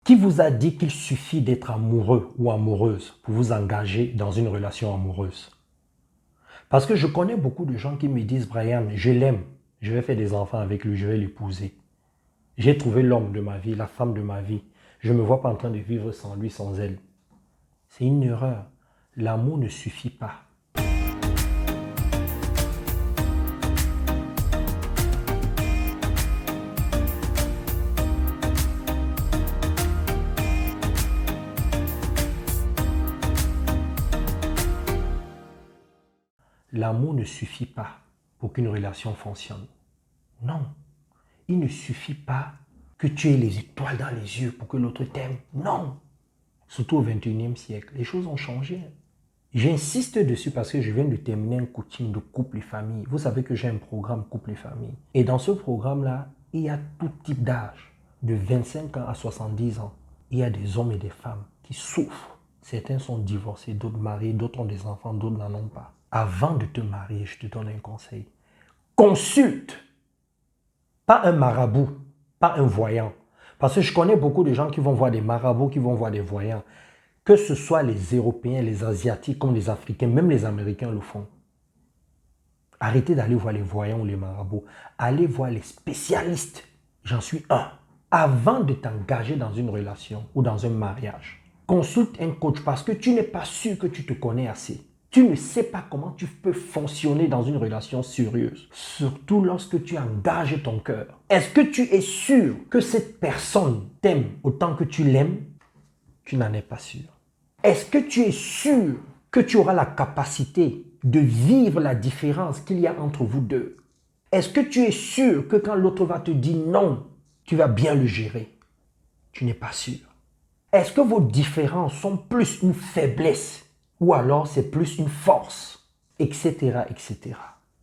Qui vous a dit qu'il suffit d'être amoureux ou amoureuse pour vous engager dans une relation amoureuse? Parce que je connais beaucoup de gens qui me disent, Brian, je l'aime, je vais faire des enfants avec lui, je vais l'épouser. J'ai trouvé l'homme de ma vie, la femme de ma vie. Je ne me vois pas en train de vivre sans lui, sans elle. C'est une erreur. L'amour ne suffit pas. L'amour ne suffit pas pour qu'une relation fonctionne. Non. Il ne suffit pas que tu aies les étoiles dans les yeux pour que l'autre t'aime. Non. Surtout au XXIe siècle. Les choses ont changé. J'insiste dessus parce que je viens de terminer un coaching de couple et famille. Vous savez que j'ai un programme couple et famille. Et dans ce programme-là, il y a tout type d'âge. De 25 ans à 70 ans. Il y a des hommes et des femmes qui souffrent. Certains sont divorcés, d'autres mariés, d'autres ont des enfants, d'autres n'en ont pas. Avant de te marier, je te donne un conseil. Consulte. Pas un marabout, pas un voyant. Parce que je connais beaucoup de gens qui vont voir des marabouts, qui vont voir des voyants. Que ce soit les Européens, les Asiatiques, comme les Africains, même les Américains le font. Arrêtez d'aller voir les voyants ou les marabouts. Allez voir les spécialistes. J'en suis un. Avant de t'engager dans une relation ou dans un mariage, consulte un coach parce que tu n'es pas sûr que tu te connais assez. Tu ne sais pas comment tu peux fonctionner dans une relation sérieuse. Surtout lorsque tu engages ton cœur. Est-ce que tu es sûr que cette personne t'aime autant que tu l'aimes? Tu n'en es pas sûr. Est-ce que tu es sûr que tu auras la capacité de vivre la différence qu'il y a entre vous deux? Est-ce que tu es sûr que quand l'autre va te dire non, tu vas bien le gérer? Tu n'es pas sûr. Est-ce que vos différences sont plus une faiblesse ou alors c'est plus une force, etc., etc.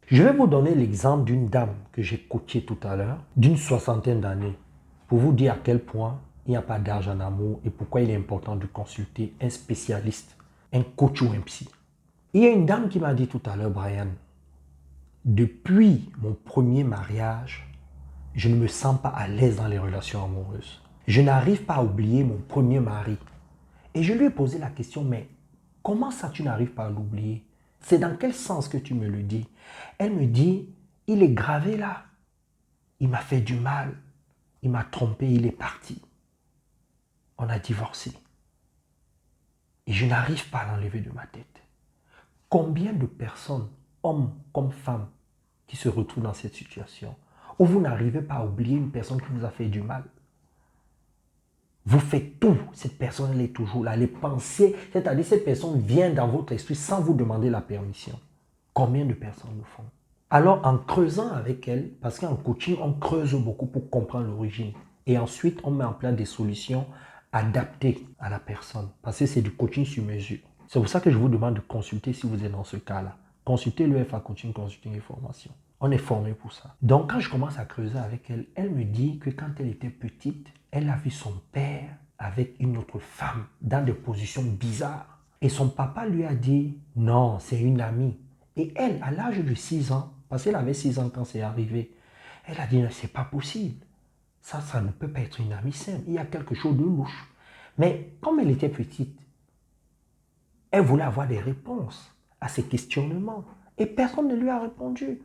Je vais vous donner l'exemple d'une dame que j'ai coachée tout à l'heure, d'une 60aine d'années, pour vous dire à quel point il n'y a pas d'âge en amour et pourquoi il est important de consulter un spécialiste, un coach ou un psy. Il y a une dame qui m'a dit tout à l'heure, Brian, depuis mon premier mariage, je ne me sens pas à l'aise dans les relations amoureuses. Je n'arrive pas à oublier mon premier mari. Et je lui ai posé la question, mais comment ça tu n'arrives pas à l'oublier? C'est dans quel sens que tu me le dis? Elle me dit, il est gravé là. Il m'a fait du mal. Il m'a trompé, il est parti. On a divorcé. Et je n'arrive pas à l'enlever de ma tête. Combien de personnes, hommes comme femmes, qui se retrouvent dans cette situation où vous n'arrivez pas à oublier une personne qui vous a fait du mal? Vous faites tout, cette personne elle est toujours là, les pensées, c'est-à-dire cette personne vient dans votre esprit sans vous demander la permission. Combien de personnes le font? Alors en creusant avec elle, parce qu'en coaching on creuse beaucoup pour comprendre l'origine et ensuite on met en place des solutions adaptées à la personne parce que c'est du coaching sur mesure. C'est pour ça que je vous demande de consulter si vous êtes dans ce cas-là. Consultez le FA Coaching Consulting et Formation. On est formé pour ça. Donc quand je commence à creuser avec elle, elle me dit que quand elle était petite, elle a vu son père avec une autre femme dans des positions bizarres. Et son papa lui a dit, non, c'est une amie. Et elle, à l'âge de 6 ans, parce qu'elle avait 6 ans quand c'est arrivé, elle a dit, non, c'est pas possible. Ça ne peut pas être une amie simple. Il y a quelque chose de louche. Mais comme elle était petite, elle voulait avoir des réponses à ses questionnements. Et personne ne lui a répondu.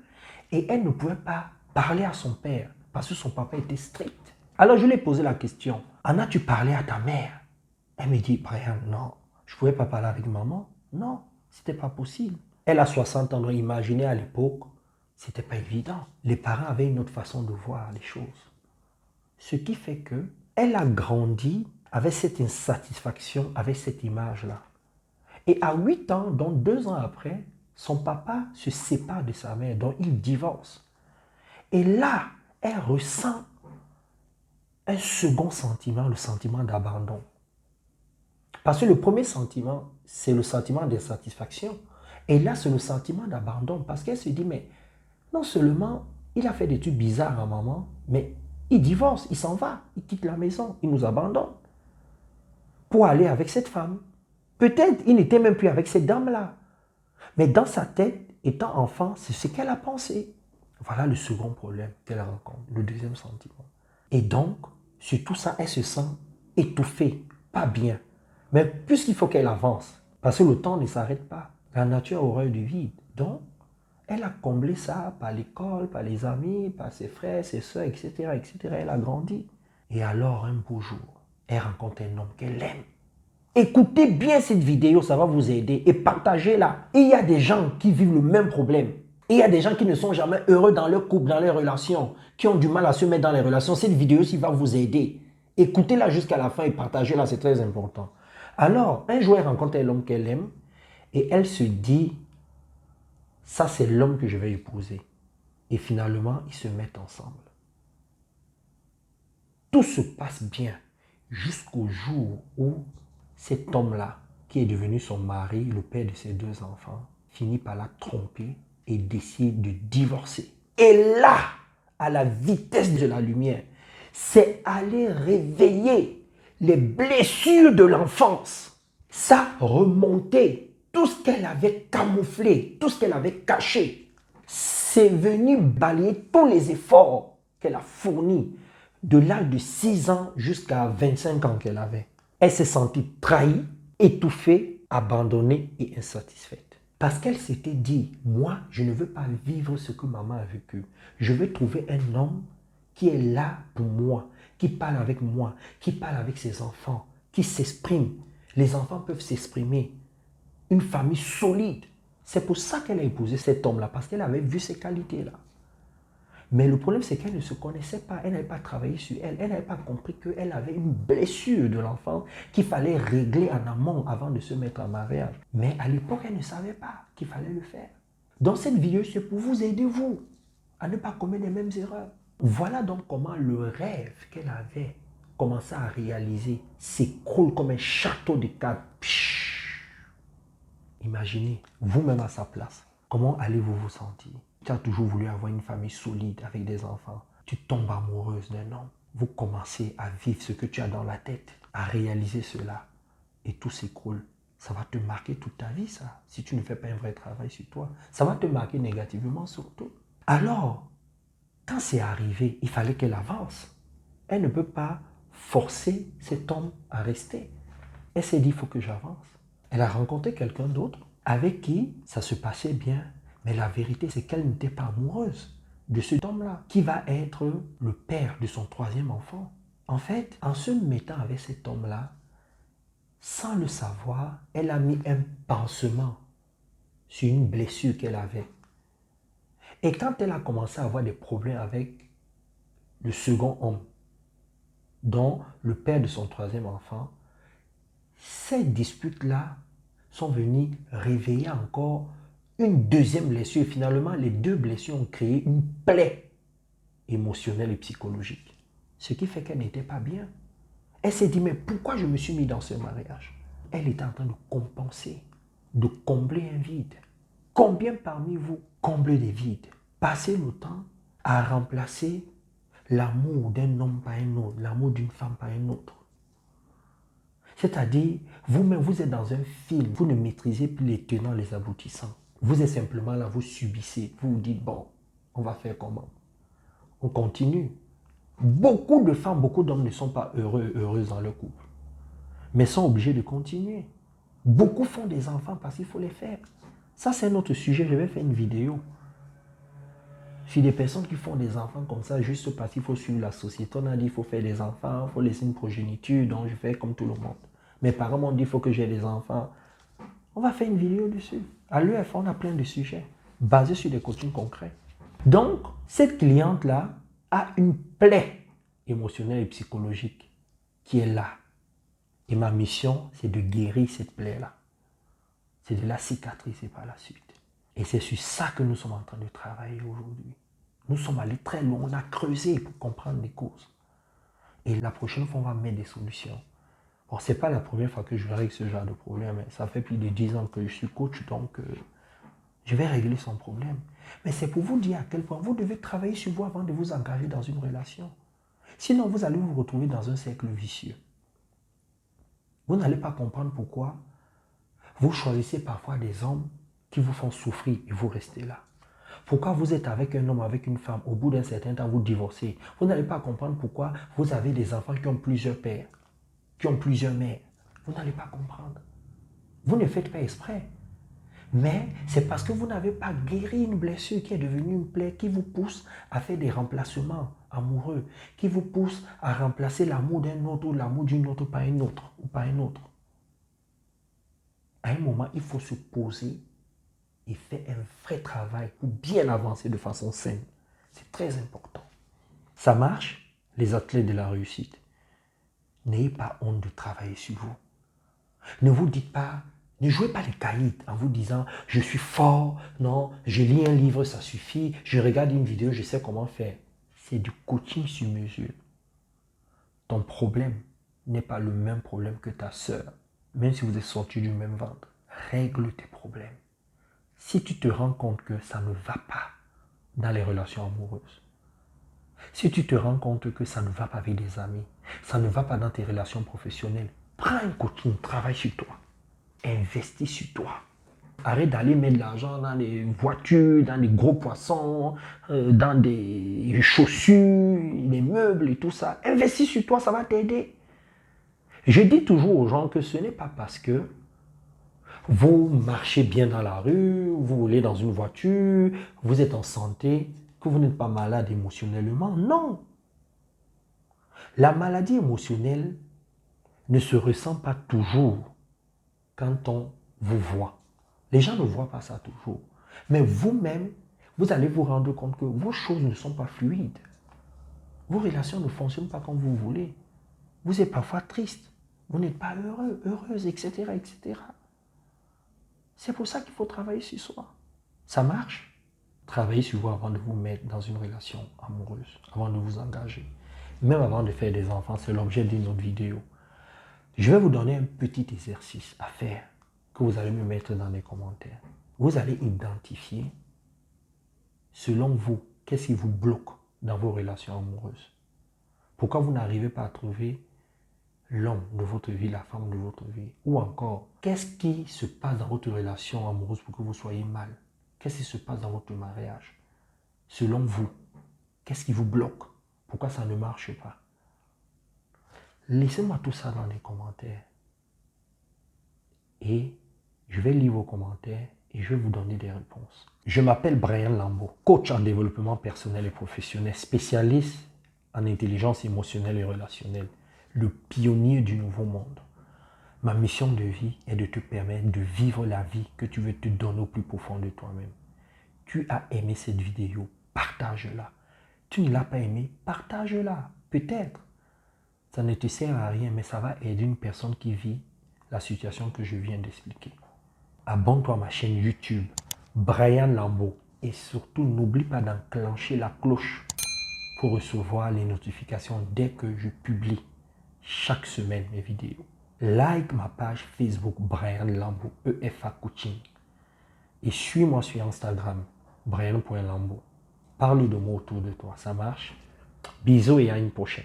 Et elle ne pouvait pas parler à son père parce que son papa était strict. Alors je lui ai posé la question, en as-tu parlé à ta mère? Elle me dit, Brian, non, je ne pouvais pas parler avec maman. Non, ce n'était pas possible. Elle a 60 ans, donc imaginez à l'époque, ce n'était pas évident. Les parents avaient une autre façon de voir les choses. Ce qui fait qu'elle a grandi avec cette insatisfaction, avec cette image-là. Et à 8 ans, donc 2 ans après, son papa se sépare de sa mère, donc il divorce. Et là, elle ressent un second sentiment, le sentiment d'abandon. Parce que le premier sentiment, c'est le sentiment d'insatisfaction. Et là, c'est le sentiment d'abandon. Parce qu'elle se dit, mais non seulement il a fait des trucs bizarres à maman, mais il divorce, il s'en va, il quitte la maison, il nous abandonne pour aller avec cette femme. Peut-être il n'était même plus avec cette dame-là. Mais dans sa tête, étant enfant, c'est ce qu'elle a pensé. Voilà le second problème qu'elle rencontre, le deuxième sentiment. Et donc, sur tout ça, elle se sent étouffée, pas bien. Mais puisqu'il faut qu'elle avance, parce que le temps ne s'arrête pas, la nature a horreur du vide. Donc, elle a comblé ça par l'école, par les amis, par ses frères, ses soeurs, etc., etc. Elle a grandi. Et alors, un beau jour, elle rencontre un homme qu'elle aime. Écoutez bien cette vidéo, ça va vous aider et partagez-la. Il y a des gens qui vivent le même problème. Il y a des gens qui ne sont jamais heureux dans leur couple, dans leurs relations, qui ont du mal à se mettre dans les relations. Cette vidéo-ci va vous aider. Écoutez-la jusqu'à la fin et partagez-la, c'est très important. Alors, un jour, elle rencontre l'homme qu'elle aime et elle se dit, ça c'est l'homme que je vais épouser. Et finalement, ils se mettent ensemble. Tout se passe bien jusqu'au jour où cet homme-là, qui est devenu son mari, le père de ses 2 enfants, finit par la tromper et décide de divorcer. Et là, à la vitesse de la lumière, c'est aller réveiller les blessures de l'enfance. Ça remontait tout ce qu'elle avait camouflé, tout ce qu'elle avait caché. C'est venu balayer tous les efforts qu'elle a fournis de l'âge de 6 ans jusqu'à 25 ans qu'elle avait. Elle s'est sentie trahie, étouffée, abandonnée et insatisfaite. Parce qu'elle s'était dit, moi, je ne veux pas vivre ce que maman a vécu. Je veux trouver un homme qui est là pour moi, qui parle avec moi, qui parle avec ses enfants, qui s'exprime. Les enfants peuvent s'exprimer. Une famille solide. C'est pour ça qu'elle a épousé cet homme-là, parce qu'elle avait vu ces qualités-là. Mais le problème, c'est qu'elle ne se connaissait pas, elle n'avait pas travaillé sur elle, elle n'avait pas compris qu'elle avait une blessure de l'enfant qu'il fallait régler en amont avant de se mettre en mariage. Mais à l'époque, elle ne savait pas qu'il fallait le faire. Donc cette vidéo, c'est pour vous aider, vous, à ne pas commettre les mêmes erreurs. Voilà donc comment le rêve qu'elle avait commencé à réaliser s'écroule comme un château de cartes. Imaginez, vous-même à sa place, comment allez-vous vous sentir? Tu as toujours voulu avoir une famille solide avec des enfants. Tu tombes amoureuse d'un homme. Vous commencez à vivre ce que tu as dans la tête, à réaliser cela. Et tout s'écroule. Ça va te marquer toute ta vie, ça. Si tu ne fais pas un vrai travail sur toi. Ça va te marquer négativement surtout. Alors, quand c'est arrivé, il fallait qu'elle avance. Elle ne peut pas forcer cet homme à rester. Elle s'est dit, il faut que j'avance. Elle a rencontré quelqu'un d'autre avec qui ça se passait bien. Mais la vérité, c'est qu'elle n'était pas amoureuse de cet homme-là, qui va être le père de son 3e enfant. En fait, en se mettant avec cet homme-là, sans le savoir, elle a mis un pansement sur une blessure qu'elle avait. Et quand elle a commencé à avoir des problèmes avec le second homme, dont le père de son 3e enfant, ces disputes-là sont venues réveiller encore une 2e blessure. Finalement, les 2 blessures ont créé une plaie émotionnelle et psychologique. Ce qui fait qu'elle n'était pas bien. Elle s'est dit, mais pourquoi je me suis mis dans ce mariage? Elle était en train de compenser, de combler un vide. Combien parmi vous comblent des vides? Passez le temps à remplacer l'amour d'un homme par un autre, l'amour d'une femme par un autre. C'est-à-dire, vous-même, vous êtes dans un film, vous ne maîtrisez plus les tenants, les aboutissants. Vous êtes simplement là, vous subissez, vous vous dites, bon, on va faire comment? On continue. Beaucoup de femmes, beaucoup d'hommes ne sont pas heureux, heureuses dans leur couple, mais sont obligés de continuer. Beaucoup font des enfants parce qu'il faut les faire. Ça, c'est un autre sujet, je vais faire une vidéo sur des personnes qui font des enfants comme ça, juste parce qu'il faut suivre la société. On a dit qu'il faut faire des enfants, il faut laisser une progéniture, donc je fais comme tout le monde. Mes parents m'ont dit qu'il faut que j'ai des enfants. On va faire une vidéo dessus. À l'UF, on a plein de sujets basés sur des coachings concrets. Donc, cette cliente-là a une plaie émotionnelle et psychologique qui est là. Et ma mission, c'est de guérir cette plaie-là. C'est de la cicatriser par la suite. Et c'est sur ça que nous sommes en train de travailler aujourd'hui. Nous sommes allés très loin, on a creusé pour comprendre les causes. Et la prochaine fois, on va mettre des solutions. Bon, ce n'est pas la première fois que je règle ce genre de problème. Ça fait plus de 10 ans que je suis coach, donc je vais régler son problème. Mais c'est pour vous dire à quel point vous devez travailler sur vous avant de vous engager dans une relation. Sinon, vous allez vous retrouver dans un cercle vicieux. Vous n'allez pas comprendre pourquoi vous choisissez parfois des hommes qui vous font souffrir et vous restez là. Pourquoi vous êtes avec un homme, avec une femme, au bout d'un certain temps, vous divorcez. Vous n'allez pas comprendre pourquoi vous avez des enfants qui ont plusieurs pères. qui ont plusieurs mères. Vous n'allez pas comprendre. Vous ne faites pas exprès. Mais c'est parce que vous n'avez pas guéri une blessure qui est devenue une plaie qui vous pousse à faire des remplacements amoureux, qui vous pousse à remplacer l'amour d'un autre ou l'amour d'une autre par un autre ou par un autre. À un moment, il faut se poser et faire un vrai travail pour bien avancer de façon saine. C'est très important. Ça marche, les athlètes de la réussite. N'ayez pas honte de travailler sur vous. Ne vous dites pas, ne jouez pas les caïds en vous disant « je suis fort, non, je lis un livre, ça suffit, je regarde une vidéo, je sais comment faire ». C'est du coaching sur mesure. Ton problème n'est pas le même problème que ta sœur. Même si vous êtes sortis du même ventre, règle tes problèmes. Si tu te rends compte que ça ne va pas dans les relations amoureuses, si tu te rends compte que ça ne va pas avec des amis, ça ne va pas dans tes relations professionnelles, prends un coaching, travaille sur toi. Investis sur toi. Arrête d'aller mettre de l'argent dans les voitures, dans les gros poissons, dans des chaussures, les meubles et tout ça. Investis sur toi, ça va t'aider. Je dis toujours aux gens que ce n'est pas parce que vous marchez bien dans la rue, vous roulez dans une voiture, vous êtes en santé, que vous n'êtes pas malade émotionnellement. Non. La maladie émotionnelle ne se ressent pas toujours quand on vous voit. Les gens ne voient pas ça toujours. Mais vous-même, vous allez vous rendre compte que vos choses ne sont pas fluides. Vos relations ne fonctionnent pas comme vous voulez. Vous êtes parfois triste. Vous n'êtes pas heureux, heureuse, etc., etc. C'est pour ça qu'il faut travailler sur soi. Ça marche? Travaillez sur vous avant de vous mettre dans une relation amoureuse, avant de vous engager. Même avant de faire des enfants, c'est l'objet d'une autre vidéo. Je vais vous donner un petit exercice à faire que vous allez me mettre dans les commentaires. Vous allez identifier, selon vous, qu'est-ce qui vous bloque dans vos relations amoureuses. Pourquoi vous n'arrivez pas à trouver l'homme de votre vie, la femme de votre vie. Ou encore, qu'est-ce qui se passe dans votre relation amoureuse pour que vous soyez mal? Qu'est-ce qui se passe dans votre mariage? Selon vous, qu'est-ce qui vous bloque? Pourquoi ça ne marche pas? Laissez-moi tout ça dans les commentaires. Et je vais lire vos commentaires et je vais vous donner des réponses. Je m'appelle Brian Lambeau, coach en développement personnel et professionnel, spécialiste en intelligence émotionnelle et relationnelle, le pionnier du nouveau monde. Ma mission de vie est de te permettre de vivre la vie que tu veux te donner au plus profond de toi-même. Tu as aimé cette vidéo, partage-la. Tu ne l'as pas aimée, partage-la. Peut-être. Ça ne te sert à rien, mais ça va aider une personne qui vit la situation que je viens d'expliquer. Abonne-toi à ma chaîne YouTube, Brian Lambeau. Et surtout, n'oublie pas d'enclencher la cloche pour recevoir les notifications dès que je publie chaque semaine mes vidéos. Like ma page Facebook Brian Lambeau, EFA Coaching. Et suis-moi sur Instagram, Brian.Lambeau. Parle de moi autour de toi, ça marche? Bisous et à une prochaine.